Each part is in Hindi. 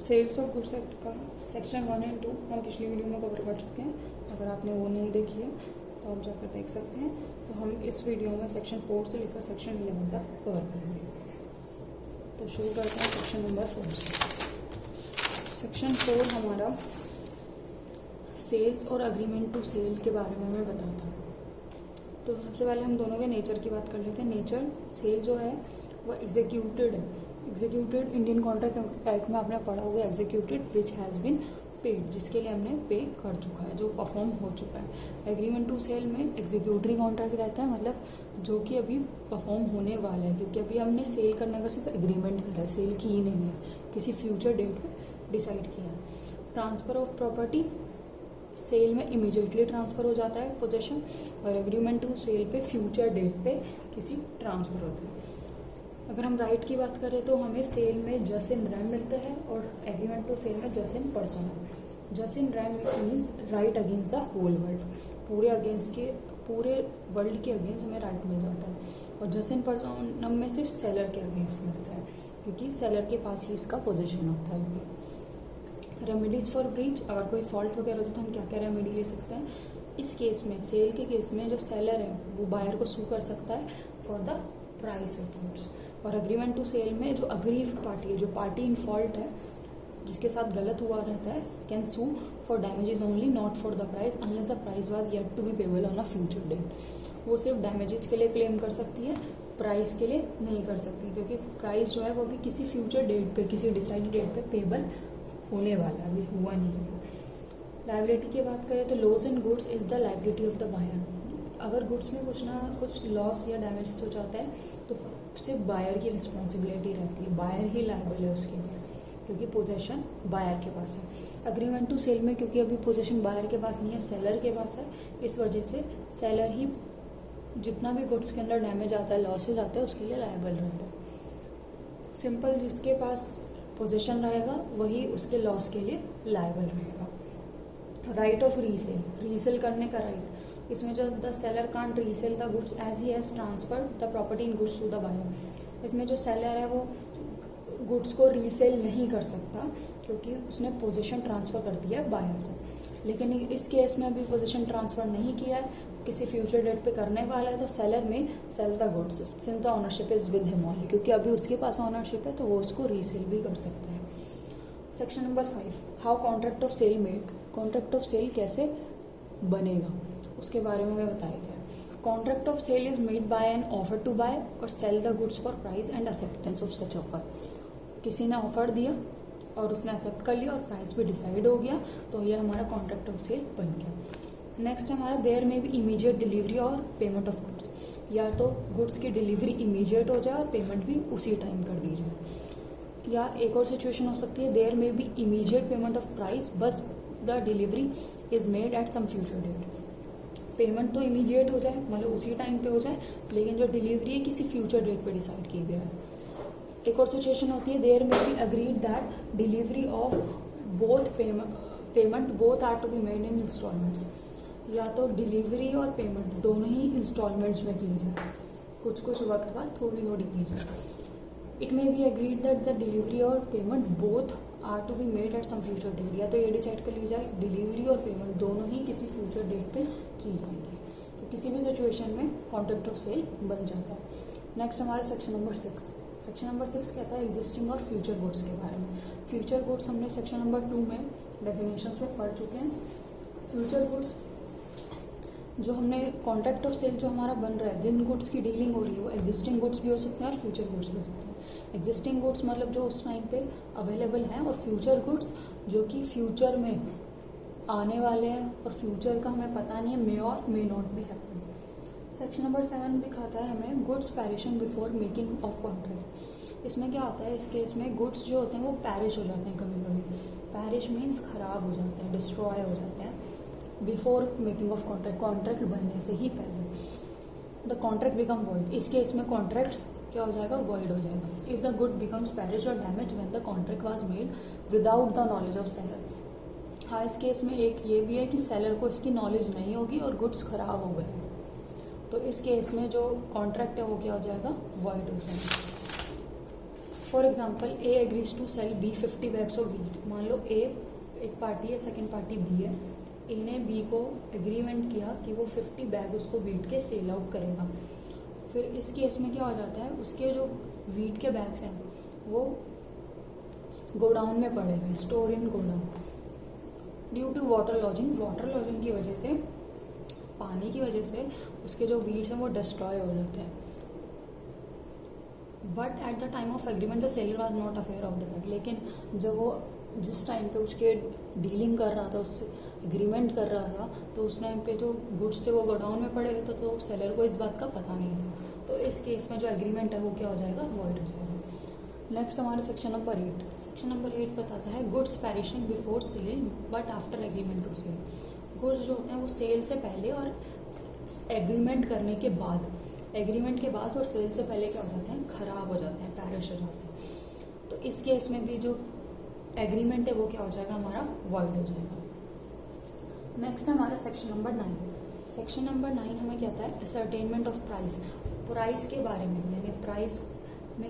सेल्स ऑफ गुड्स एक्ट का सेक्शन 1 एंड 2 हम पिछली वीडियो में कवर कर चुके हैं। अगर आपने वो नहीं देखी है तो आप जाकर देख सकते हैं। तो हम इस वीडियो में सेक्शन 4 से लेकर सेक्शन 11 तक कवर करेंगे। तो शुरू करते हैं सेक्शन नंबर 4 से। सेक्शन 4 हमारा सेल्स और अग्रीमेंट टू सेल के बारे में हमें बताता है। तो सबसे पहले हम दोनों के नेचर की बात कर लेते हैं। नेचर सेल जो है वो एग्जीक्यूटेड है। एग्जीक्यूटेड इंडियन कॉन्ट्रैक्ट एक्ट में आपने पढ़ा होगा executed which has been paid, जिसके लिए हमने पे कर चुका है, जो परफॉर्म हो चुका है। एग्रीमेंट टू सेल में एग्जीक्यूटरी कॉन्ट्रैक्ट रहता है, मतलब जो कि अभी परफॉर्म होने वाला है, क्योंकि अभी हमने सेल करने का सिर्फ एग्रीमेंट करा है, सेल की ही नहीं है, किसी फ्यूचर डेट पे डिसाइड किया है। ट्रांसफर ऑफ प्रॉपर्टी सेल में इमीडिएटली ट्रांसफर हो जाता है पोजेशन, और एग्रीमेंट टू सेल पे फ्यूचर डेट पे किसी ट्रांसफर होता है। अगर हम राइट की बात करें तो हमें सेल में जस इन रैम मिलता है और एग्रीमेंट टू सेल में जस in personam. Jus in rem means right against the whole world, पूरे वर्ल्ड के अगेंस्ट हमें राइट मिल जाता है। और जस इन पर्सोनम में सिर्फ सेलर के अगेंस्ट मिलता है, क्योंकि सेलर के पास ही इसका पोजीशन होता है। रेमेडीज फॉर ब्रीच, अगर कोई फॉल्ट वगैरह होता है तो हम क्या क्या रेमेडी ले सकते हैं। इस केस में, सेल के केस में, जो सेलर है वो बायर को सू कर सकता है for the price of goods. और एग्रीमेंट टू सेल में जो अग्रीव्ड पार्टी है, जो पार्टी इन फॉल्ट है, जिसके साथ गलत हुआ रहता है, can sue for damages only, not for the price unless the price was yet to be payable on a future date. वो सिर्फ डैमेजेस के लिए क्लेम कर सकती है, प्राइस के लिए नहीं कर सकती, क्योंकि प्राइस जो है वो भी किसी फ्यूचर डेट पे, किसी डिसाइडेड डेट पे पेबल होने वाला, अभी हुआ नहीं है। लायबिलिटी की बात करें तो loss in goods is the liability of the buyer. अगर गुड्स में कुछ लॉस या डैमेज हो जाता है तो सिर्फ बायर की रिस्पॉन्सिबिलिटी रहती है, बायर ही लायबल है उसके लिए, क्योंकि पोजेशन बायर के पास है। एग्रीमेंट टू सेल में क्योंकि अभी पोजेशन बायर के पास नहीं है, सेलर के पास है, इस वजह से सेलर ही जितना भी गुड्स के अंदर डैमेज आता है, लॉसेज आते हैं, उसके लिए लायबल रहता है। सिंपल, जिसके पास पोजेशन रहेगा वही उसके लॉस के लिए लायबल रहेगा। राइट ऑफ रीसेल, रीसेल करने का राइट, इसमें जो the seller can't resell the goods as he has transferred the property in goods to the buyer. इसमें जो सेलर है वो गुड्स को रीसेल नहीं कर सकता, क्योंकि उसने पोजीशन ट्रांसफर कर दिया है बायर को। लेकिन इस केस में अभी पोजीशन ट्रांसफर नहीं किया है, किसी फ्यूचर डेट पे करने वाला है, तो seller may sell the goods since the ownership is with him only, क्योंकि अभी उसके पास ओनरशिप है तो वो उसको रीसेल भी कर सकता है। Section number 5, how contract of sale made. Contract of sale कैसे बनेगा उसके बारे में हमें बताया गया। Contract of sale is made by an offer to buy और sell the goods for price and acceptance of such offer. किसी ने ऑफर दिया और उसने एक्सेप्ट कर लिया और प्राइस भी डिसाइड हो गया, तो ये हमारा कॉन्ट्रैक्ट ऑफ सेल बन गया। नेक्स्ट हमारा there may be immediate delivery और पेमेंट ऑफ गुड्स, या तो गुड्स की डिलीवरी इमीडिएट हो जाए और पेमेंट भी उसी टाइम कर दी जाए। या एक और सिचुएशन हो सकती है, there may be immediate payment of price but the delivery is made at some future date. Payment तो इमीडिएट हो जाए, मतलब उसी टाइम पे हो जाए, लेकिन जो डिलीवरी है किसी फ्यूचर डेट पे डिसाइड की गया है। एक और सिचुएशन होती है, there may be agreed that delivery of both payment both are to be made in instalments, या तो डिलीवरी और पेमेंट दोनों ही इंस्टॉलमेंट्स में की जाए, कुछ कुछ वक्त बाद थोड़ी थोड़ी की जाए। It may be agreed that the delivery और payment both are to be made at some future date, या तो ये डिसाइड कर ली जाए डिलीवरी और पेमेंट दोनों ही किसी फ्यूचर डेट पे की जाएगी। तो किसी भी सिचुएशन में कॉन्ट्रैक्ट ऑफ सेल बन जाता है। नेक्स्ट हमारा सेक्शन नंबर 6। सेक्शन नंबर 6 कहता है एग्जिस्टिंग और फ्यूचर गुड्स के बारे में। फ्यूचर गुड्स हमने सेक्शन नंबर 2 में डेफिनेशन में पढ़ चुके हैं। फ्यूचर गुड्स जो हमने कॉन्ट्रैक्ट ऑफ सेल जो हमारा बन रहा है, जिन गुड्स की डीलिंग हो रही है वो एग्जिस्टिंग गुड्स भी हो सकते हैं और फ्यूचर गुड्स भी हो सकते हैं। एग्जिस्टिंग गुड्स मतलब जो उस टाइम पे अवेलेबल हैं, और फ्यूचर गुड्स जो कि फ्यूचर में आने वाले हैं और फ्यूचर का हमें पता नहीं है, मे और मे नॉट भी हैपन। सेक्शन नंबर 7 दिखाता है हमें goods perishing before making of contract. इसमें क्या होता है, इस केस में गुड्स जो होते हैं वो पैरिश हो जाते हैं कभी कभी। पैरिश मीन्स खराब हो जाते हैं, डिस्ट्रॉय हो जाते हैं before making of contract, contract बनने से ही पहले। द कॉन्ट्रैक्ट बिकम वॉइड, इस केस में कॉन्ट्रैक्ट क्या हो जाएगा, वॉइड हो जाएगा। If the good becomes perish और damage when the contract was made without the knowledge of seller. हाँ, इस केस में एक ये भी है कि सेलर को इसकी नॉलेज नहीं होगी और गुड्स खराब हो गए, तो इस केस में जो कॉन्ट्रैक्ट है वो क्या हो जाएगा, वॉइड हो जाएगा। For example A agrees to sell B 50 bags of wheat. मान लो ए एक पार्टी है, सेकेंड पार्टी बी है। ए ने बी को एग्रीमेंट किया कि वो 50 बैग उसको वीट के सेल आउट करेगा। फिर इस केस में क्या हो जाता है, उसके जो वीट के बैग्स हैं वो गोडाउन में पड़े हुए, store in godown. Due to water logging की वजह से, पानी की वजह से उसके जो वीट्स हैं वो डिस्ट्रॉय हो जाते हैं। But at the time of agreement the seller was not aware of the fact. लेकिन जब वो जिस टाइम पे उसके डीलिंग कर रहा था, उससे एग्रीमेंट कर रहा था, तो उस टाइम पे जो गुड्स थे वो गोडाउन में पड़े थे, तो सेलर को इस बात का पता नहीं था। तो इस केस में जो एग्रीमेंट है वो क्या हो जाएगा, वॉइड हो जाएगा। नेक्स्ट हमारा सेक्शन नंबर 8। सेक्शन नंबर 8 बताता है goods perishing before sale but after agreement to sell. Goods जो होते हैं वो सेल से पहले और एग्रीमेंट करने के बाद, एग्रीमेंट के बाद और सेल से पहले क्या हो जाते हैं, खराब हो जाते हैं, पैरिश हो जाते हैं। तो इस केस में भी जो एग्रीमेंट है वो क्या हो जाएगा, हमारा वॉइड हो जाएगा। नेक्स्ट हमारा सेक्शन नंबर 9। सेक्शन नंबर 9 हमें कहता है असर्टेनमेंट ऑफ प्राइस। प्राइस के बारे में, यानी प्राइस में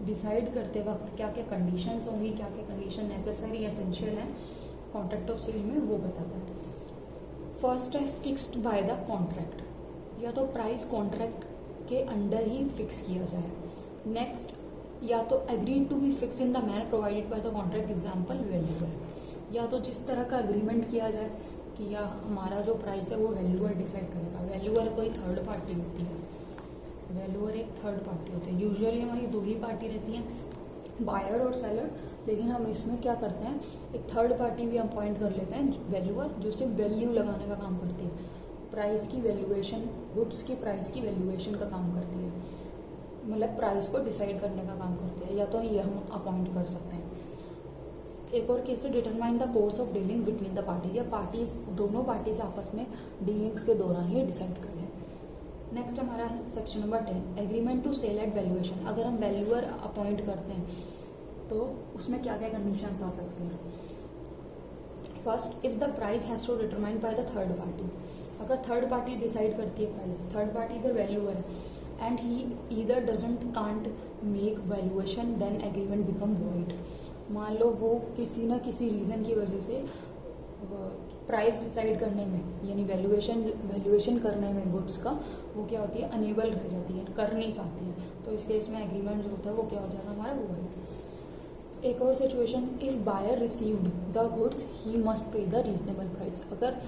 डिसाइड करते वक्त क्या क्या कंडीशंस होंगी, क्या क्या कंडीशन नेसेसरी एसेंशियल है कॉन्ट्रैक्ट ऑफ सेल में, वो बताता है। फर्स्ट है फिक्स्ड बाय द कॉन्ट्रैक्ट, या तो प्राइस कॉन्ट्रैक्ट के अंडर ही फिक्स किया जाए। नेक्स्ट, या तो agreed to be fix in the manner provided by the contract, example valuer. या तो जिस तरह का एग्रीमेंट किया जाए कि या हमारा जो प्राइस है वो वैल्यूअर डिसाइड करेगा। वैल्यूअर कोई थर्ड पार्टी होती है, वैल्यूअर एक थर्ड पार्टी होती है। यूजुअली हमारी दो ही पार्टी रहती हैं, बायर और सेलर, लेकिन हम इसमें क्या करते हैं, एक थर्ड पार्टी भी अपॉइंट कर लेते हैं, वैल्यूअर, जो सिर्फ वैल्यू लगाने का काम करती है, प्राइस की वैल्यूएशन, गुड्स की प्राइस की वैल्यूएशन का काम करती है, मतलब प्राइस को डिसाइड करने का काम करती है। या तो ये हम अपॉइंट कर सकते हैं। एक और केस है determine the course of dealing between the party, या पार्टीज, दोनों पार्टीज आपस में डीलिंग्स के दौरान ही डिसाइड कर लें। नेक्स्ट हमारा section number 10 agreement to sell at valuation. अगर हम वैल्यूअर अपॉइंट करते हैं तो उसमें क्या क्या कंडीशंस आ सकती हैं। First, if the price has to determined by the third party. अगर थर्ड पार्टी डिसाइड करती है प्राइस, थर्ड पार्टी इधर वैल्यूअर है and he either doesn't can't make valuation, then agreement become void. मान लो वो किसी ना किसी रीज़न की वजह से प्राइस डिसाइड करने में, यानी वैल्यूएशन करने में गुड्स का, वो क्या होती है, अनेबल रह जाती है, कर नहीं पाती है। तो इस केस में एग्रीमेंट जो होता है वो क्या हो जाएगा, हमारा वॉइड। एक और situation, if buyer received the goods he must pay the reasonable price. अगर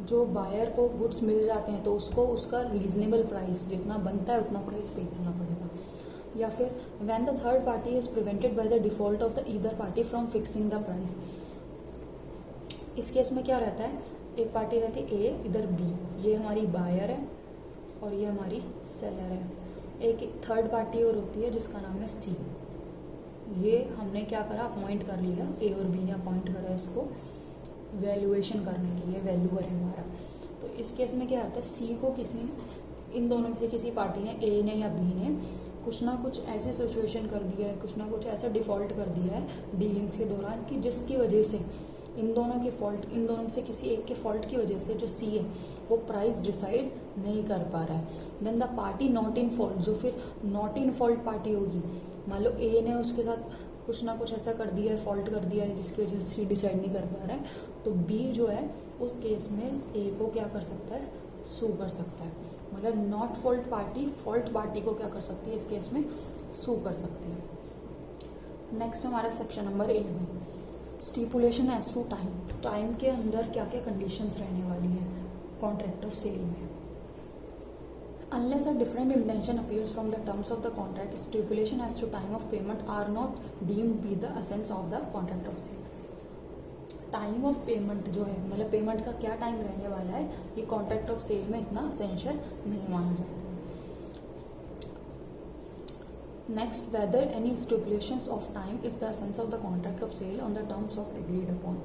जो बायर को गुड्स मिल जाते हैं तो उसको उसका रीजनेबल प्राइस जितना बनता है उतना प्राइस पे करना पड़ेगा। या फिर when the third party is prevented by the default of the either party from fixing the price. इस केस में क्या रहता है, एक पार्टी रहती है ए, इधर बी, ये हमारी बायर है और ये हमारी सेलर है। एक थर्ड पार्टी और होती है जिसका नाम है सी। ये हमने क्या करा, अपॉइंट कर लिया, ए और बी ने अपॉइंट करा इसको वैल्यूएशन करने के लिए, वैल्यूअर है हमारा। तो इस केस में क्या होता है, सी को किसी, इन दोनों में से किसी पार्टी ने, ए ने या बी ने, कुछ ना कुछ ऐसे सिचुएशन कर दिया है, कुछ ना कुछ ऐसा डिफॉल्ट कर दिया है डीलिंग्स के दौरान कि जिसकी वजह से इन दोनों के फॉल्ट, इन दोनों में से किसी एक के फॉल्ट की वजह से जो सी है वो प्राइस डिसाइड नहीं कर पा रहा है। Then the party not in fault, जो फिर नॉट इन फॉल्ट पार्टी होगी, मान लो ए ने उसके साथ कुछ ना कुछ ऐसा कर दिया है, फॉल्ट कर दिया है जिसकी वजह से सी डिसाइड नहीं कर पा रहा है, तो बी जो है उस केस में ए को क्या कर सकता है, सू कर सकता है। मतलब not fault party fault party को क्या कर सकती है, इस केस में सू कर सकती है। नेक्स्ट हमारा section number 11 stipulation as to time. Time के अंदर क्या क्या कंडीशंस रहने वाली हैं कॉन्ट्रैक्ट ऑफ सेल में। Unless a different intention appears from the terms of the contract, stipulation as to time of payment are not deemed be the essence of the contract of sale. Time of payment जो है, मतलब पेमेंट का क्या टाइम रहने वाला है, ये कॉन्ट्रैक्ट ऑफ सेल में इतना असेंशियल नहीं माना जाता। Next, whether any stipulations of time is the essence of the contract of sale on the terms of agreed upon.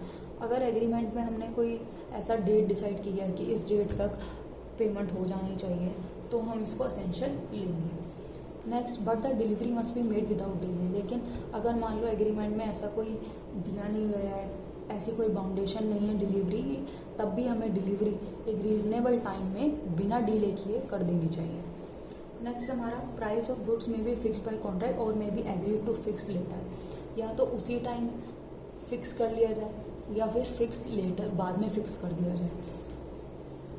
अगर एग्रीमेंट में हमने कोई ऐसा डेट डिसाइड किया है कि इस डेट तक पेमेंट हो जानी चाहिए, तो हम इसको असेंशियल लेंगे। Next, but the delivery must be made without delay. लेकिन अगर मान लो एग्रीमेंट में ऐसा कोई दिया नहीं गया है, ऐसी कोई बाउंडेशन नहीं है डिलीवरी की, तब भी हमें डिलीवरी एक रीजनेबल टाइम में बिना डिले किए कर देनी चाहिए। नेक्स्ट हमारा प्राइस ऑफ गुड्स में बी फिक्स बाय कॉन्ट्रैक्ट और may be agree to fix later, या तो उसी टाइम फिक्स कर लिया जाए या फिर फिक्स लेटर बाद में फिक्स कर दिया जाए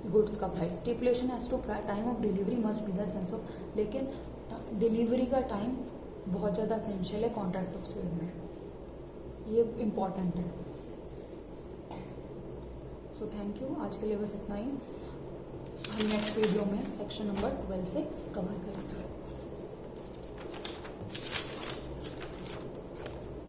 गुड्स का price. Stipulation as to time of delivery must be the sense of, लेकिन डिलीवरी का टाइम बहुत ज़्यादा एसेंशियल है कॉन्ट्रैक्ट ऑफ सेल में, ये इम्पॉर्टेंट है। सो थैंक यू, आज के लिए बस इतना ही। हम नेक्स्ट वीडियो में सेक्शन नंबर 12 से कवर करेंगे।